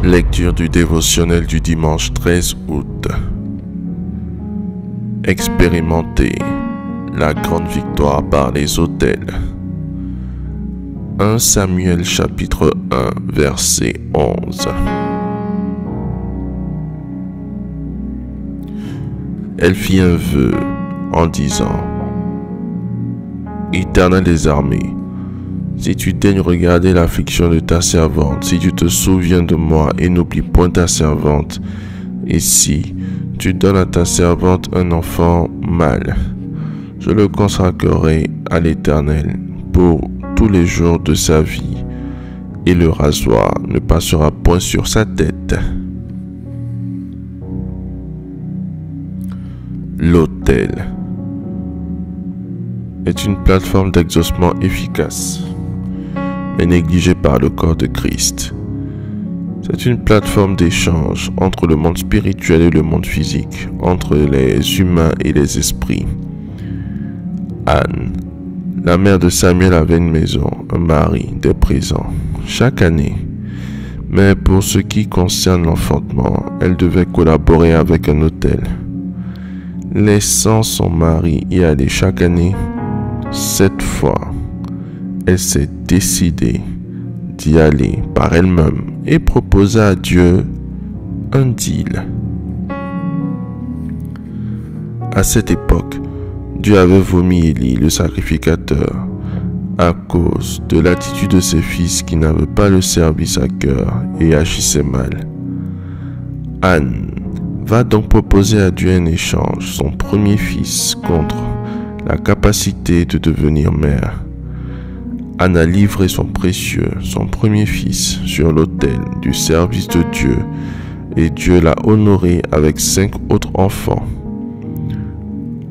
Lecture du dévotionnel du dimanche 13 août. Expérimenter la grande victoire par les autels. 1 Samuel chapitre 1 verset 11. Elle fit un vœu en disant: Éternel des armées, si tu daignes regarder l'affliction de ta servante, si tu te souviens de moi et n'oublies point ta servante, et si tu donnes à ta servante un enfant mâle, je le consacrerai à l'Éternel pour tous les jours de sa vie, et le rasoir ne passera point sur sa tête. L'autel est une plateforme d'exaucement efficace, mais négligée par le corps de Christ. C'est une plateforme d'échange entre le monde spirituel et le monde physique, entre les humains et les esprits. Anne, la mère de Samuel, avait une maison, un mari, des présents, chaque année. Mais pour ce qui concerne l'enfantement, elle devait collaborer avec un autel. Laissant son mari y aller chaque année, cette fois, elle s'est décidée d'y aller par elle-même et proposa à Dieu un deal. À cette époque, Dieu avait vomi Élie, le sacrificateur, à cause de l'attitude de ses fils qui n'avaient pas le service à cœur et agissaient mal. Anne va donc proposer à Dieu un échange, son premier fils, contre la capacité de devenir mère. Anne a livré son précieux, son premier fils, sur l'autel du service de Dieu, et Dieu l'a honoré avec 5 autres enfants.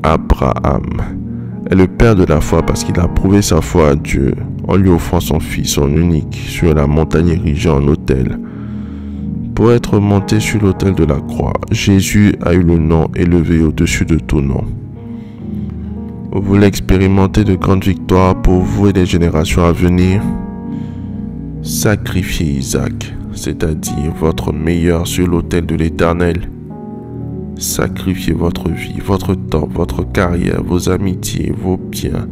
Abraham est le père de la foi parce qu'il a prouvé sa foi à Dieu en lui offrant son fils, son unique, sur la montagne érigée en autel. Pour être monté sur l'autel de la croix, Jésus a eu le nom élevé au-dessus de tout nom. Vous voulez expérimenter de grandes victoires pour vous et les générations à venir? Sacrifiez Isaac, c'est-à-dire votre meilleur, sur l'autel de l'Éternel. Sacrifiez votre vie, votre temps, votre carrière, vos amitiés, vos biens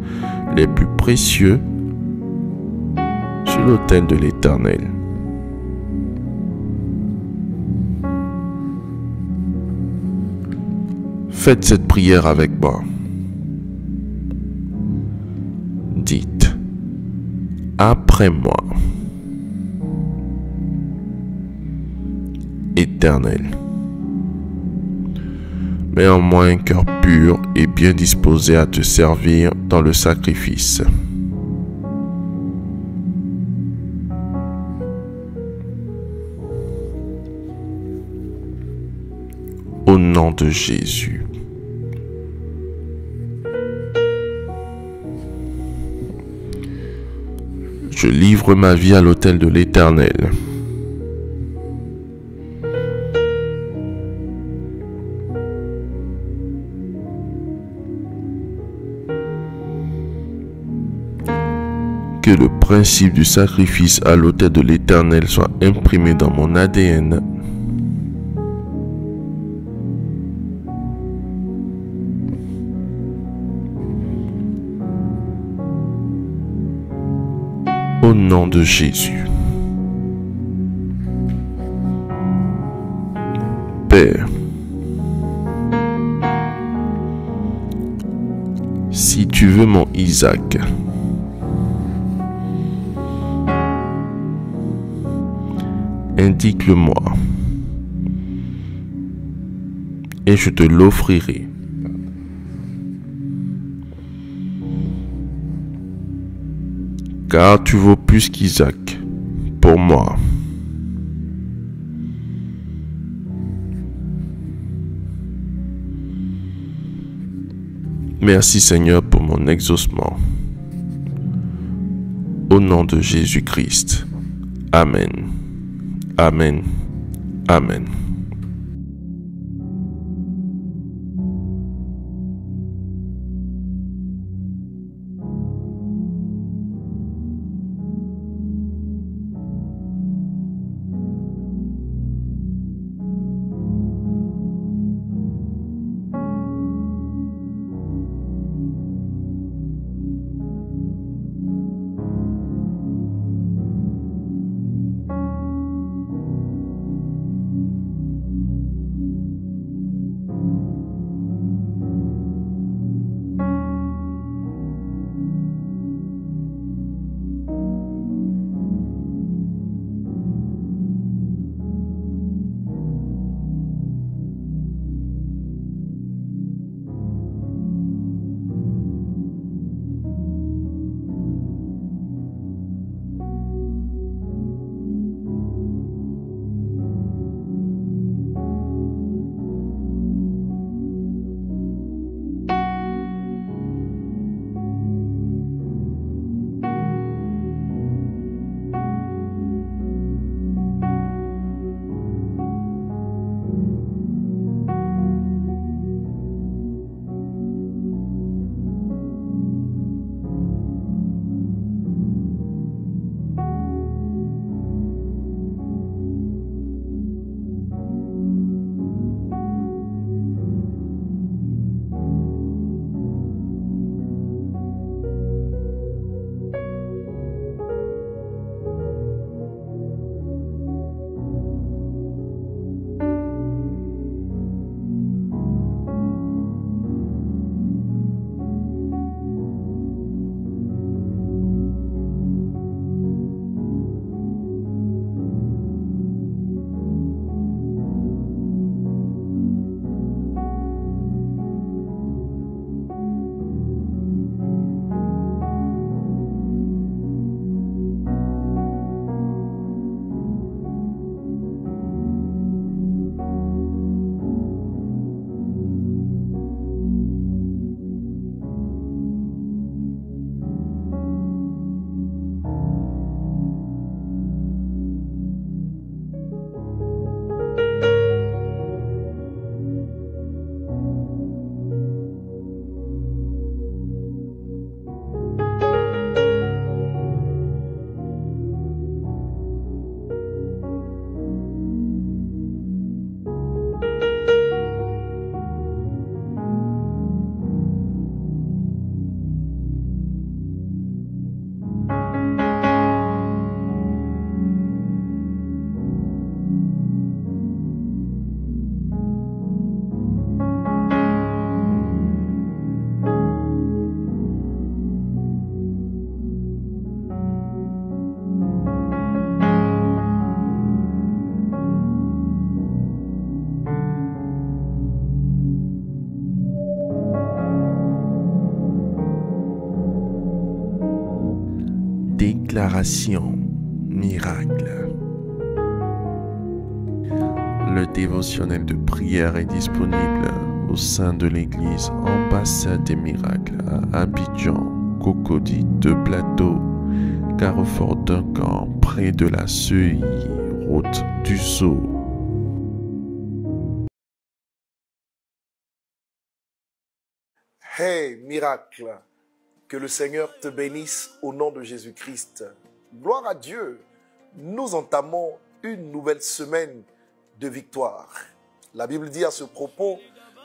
les plus précieux sur l'autel de l'Éternel. Faites cette prière avec moi. Dites: après moi, Éternel, mets en moi un cœur pur et bien disposé à te servir dans le sacrifice. Au nom de Jésus. Je livre ma vie à l'autel de l'Éternel. Que le principe du sacrifice à l'autel de l'Éternel soit imprimé dans mon ADN. Au nom de Jésus. Père, si tu veux mon Isaac, indique-le-moi et je te l'offrirai. Car tu vaux plus qu'Isaac pour moi. Merci Seigneur pour mon exaucement. Au nom de Jésus-Christ. Amen. Amen. Amen. déclaration miracle. Le dévotionnel de prière est disponible au sein de l'église Ambassade des Miracles à Abidjan, Cocody, 2 Plateaux, Carrefour Duncan, près de la Seuille, route du Sceau. Hey, miracle, que le Seigneur te bénisse au nom de Jésus-Christ. Gloire à Dieu, nous entamons une nouvelle semaine de victoire. La Bible dit à ce propos,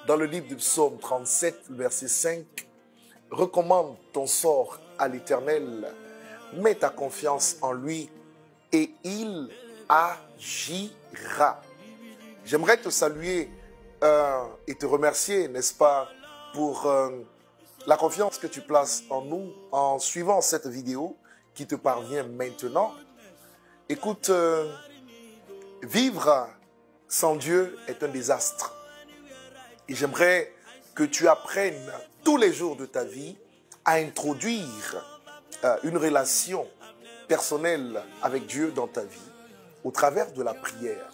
dans le livre du psaume 37, verset 5, « Recommande ton sort à l'Éternel, mets ta confiance en lui et il agira. » J'aimerais te saluer et te remercier, n'est-ce pas, pour la confiance que tu places en nous en suivant cette vidéo qui te parvient maintenant. Écoute, vivre sans Dieu est un désastre. Et j'aimerais que tu apprennes tous les jours de ta vie à introduire une relation personnelle avec Dieu dans ta vie au travers de la prière.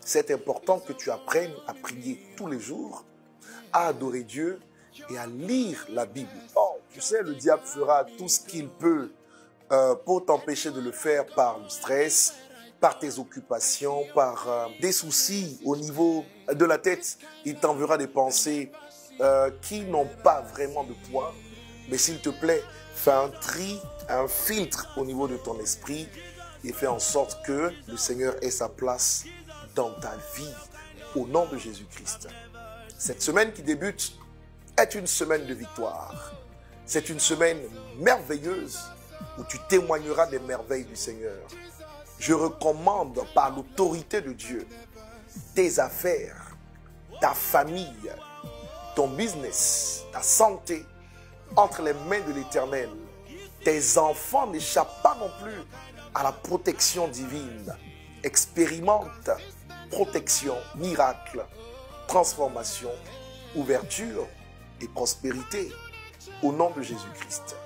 C'est important que tu apprennes à prier tous les jours, à adorer Dieu et à lire la Bible. Oh, tu sais, le diable fera tout ce qu'il peut pour t'empêcher de le faire par le stress, par tes occupations, par des soucis au niveau de la tête. Il t'enverra des pensées qui n'ont pas vraiment de poids. Mais s'il te plaît, fais un tri, un filtre au niveau de ton esprit et fais en sorte que le Seigneur ait sa place dans ta vie au nom de Jésus-Christ. Cette semaine qui débute est une semaine de victoire. C'est une semaine merveilleuse où tu témoigneras des merveilles du Seigneur. Je recommande par l'autorité de Dieu tes affaires, ta famille, ton business, ta santé entre les mains de l'Éternel. Tes enfants n'échappent pas non plus à la protection divine. Expérimente protection, miracle, transformation, ouverture et prospérité au nom de Jésus-Christ.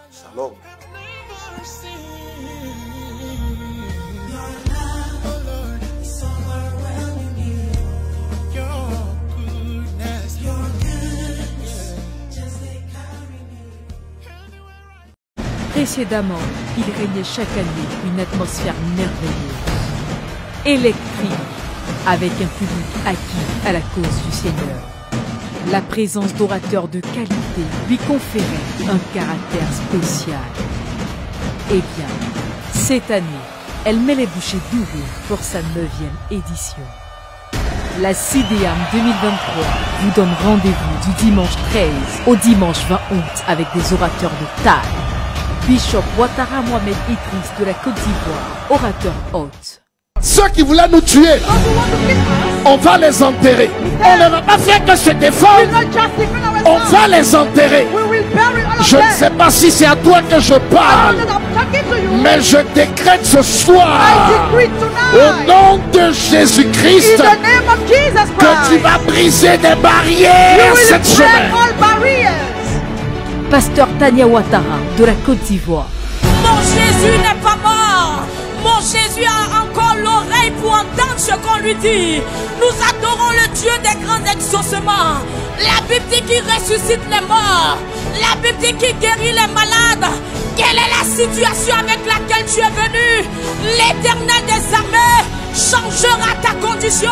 Shalom. Précédemment, il régnait chaque année une atmosphère merveilleuse, électrique, avec un public acquis à la cause du Seigneur. La présence d'orateurs de qualité lui conférait un caractère spécial. Eh bien, cette année, elle met les bouchées doubles pour sa 9e édition. La CIDEAM 2023 vous donne rendez-vous du dimanche 13 au dimanche 20 août avec des orateurs de taille. Bishop Ouattara Mohamed Idriss de la Côte d'Ivoire, orateur hôte. Ceux qui voulaient nous tuer, on va les enterrer. On ne va pas faire que se défendre. On va les enterrer. Je ne sais pas si c'est à toi que je parle, mais je décrète ce soir, au nom de Jésus-Christ, que tu vas briser des barrières cette semaine. Pasteur Tania Ouattara de la Côte d'Ivoire. Mon Jésus n'est pas mort. Mon Jésus a encore l'oreille pour entendre ce qu'on lui dit. Nous adorons le Dieu des grands exaucements. La Bible dit qu'il ressuscite les morts. La Bible dit qu'il guérit les malades. Quelle est la situation avec laquelle tu es venu? L'Éternel des armées changera ta condition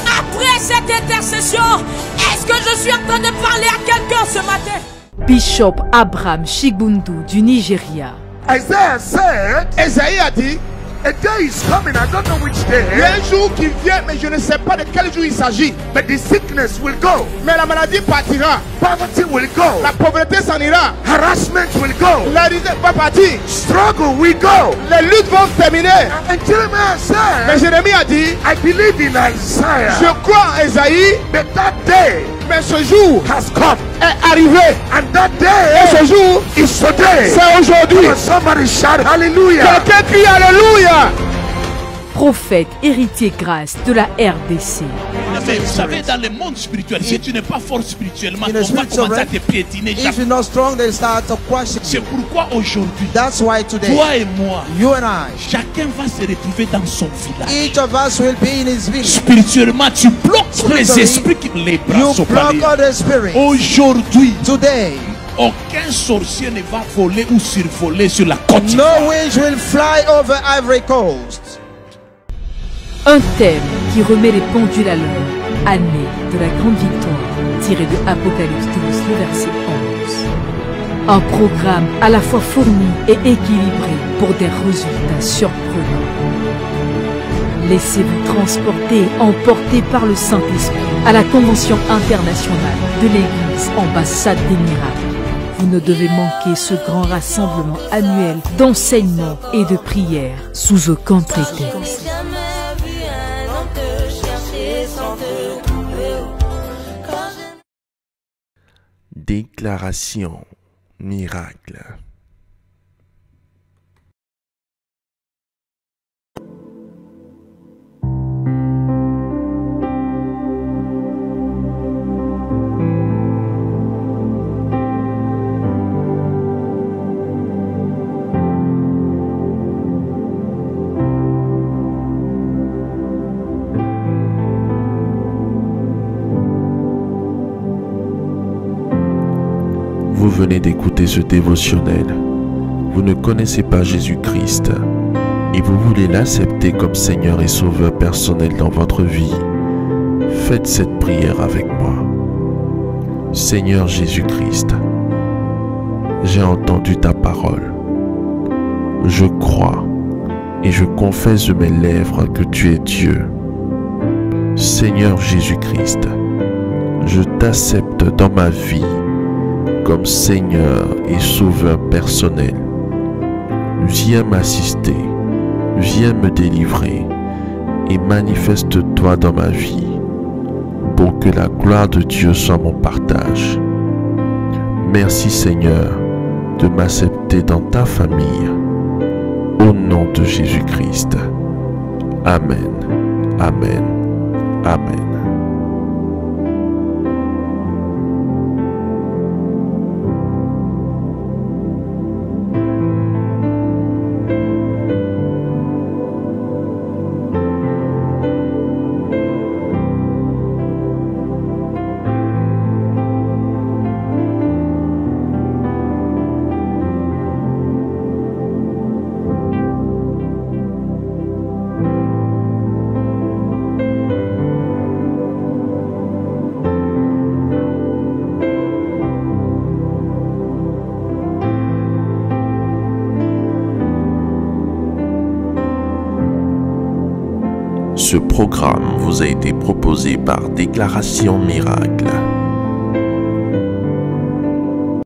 après cette intercession. Est-ce que je suis en train de parler à quelqu'un ce matin? Bishop Abraham Chigundu du Nigeria. Isaiah said, Esaïe a dit, a day is coming, I don't know which day. Il y a un jour qui vient, mais je ne sais pas de quel jour il s'agit. But the sickness will go. Mais la maladie partira. Poverty will go. La pauvreté s'en ira. Harassment will go. La risée va partir. Struggle will go. Les luttes vont terminer. And Jeremiah said, mais Jérémie a dit, I believe in Isaiah. Je crois en Esaïe. But that day, mais ce jour has come. Est arrivé. And that day, et ce jour is today. C'est aujourd'hui. Somebody shout hallelujah. Quelqu'un crie alléluia. prophète, héritier grâce de la RDC. Mais vous savez, dans le monde spirituel, si tu n'es pas fort spirituellement, on va commencer à te piétiner. If you're not strong, they start to question C'est you. pourquoi aujourd'hui, That's why today, toi et moi, you and I, chacun va se retrouver dans son village. each of us will be in his village. Spirituellement, tu bloques tous les Spiritually, esprits qui les bras You sont block parés. all the spirits. Aujourd'hui, Today, aucun sorcier ne va voler ou survoler sur la côte. no witch will fly over Ivory Coast. Un thème qui remet les pendules à l'heure. Année de la grande victoire, tiré de Apocalypse 12, le verset 11. Un programme à la fois fourni et équilibré pour des résultats surprenants. Laissez-vous transporter, emporter par le Saint-Esprit à la Convention internationale de l'Église Ambassade des Miracles. Vous ne devez manquer ce grand rassemblement annuel d'enseignement et de prière sous aucun prétexte. Déclaration miracle. Vous venez d'écouter ce dévotionnel. Vous ne connaissez pas Jésus-Christ et vous voulez l'accepter comme Seigneur et Sauveur personnel dans votre vie. Faites cette prière avec moi. Seigneur Jésus-Christ, j'ai entendu ta parole. Je crois et je confesse de mes lèvres que tu es Dieu. Seigneur Jésus-Christ, je t'accepte dans ma vie comme Seigneur et Sauveur personnel. Viens m'assister, viens me délivrer et manifeste-toi dans ma vie pour que la gloire de Dieu soit mon partage. Merci Seigneur de m'accepter dans ta famille. Au nom de Jésus-Christ. Amen. Amen. Amen. Ce programme vous a été proposé par Déclaration Miracle.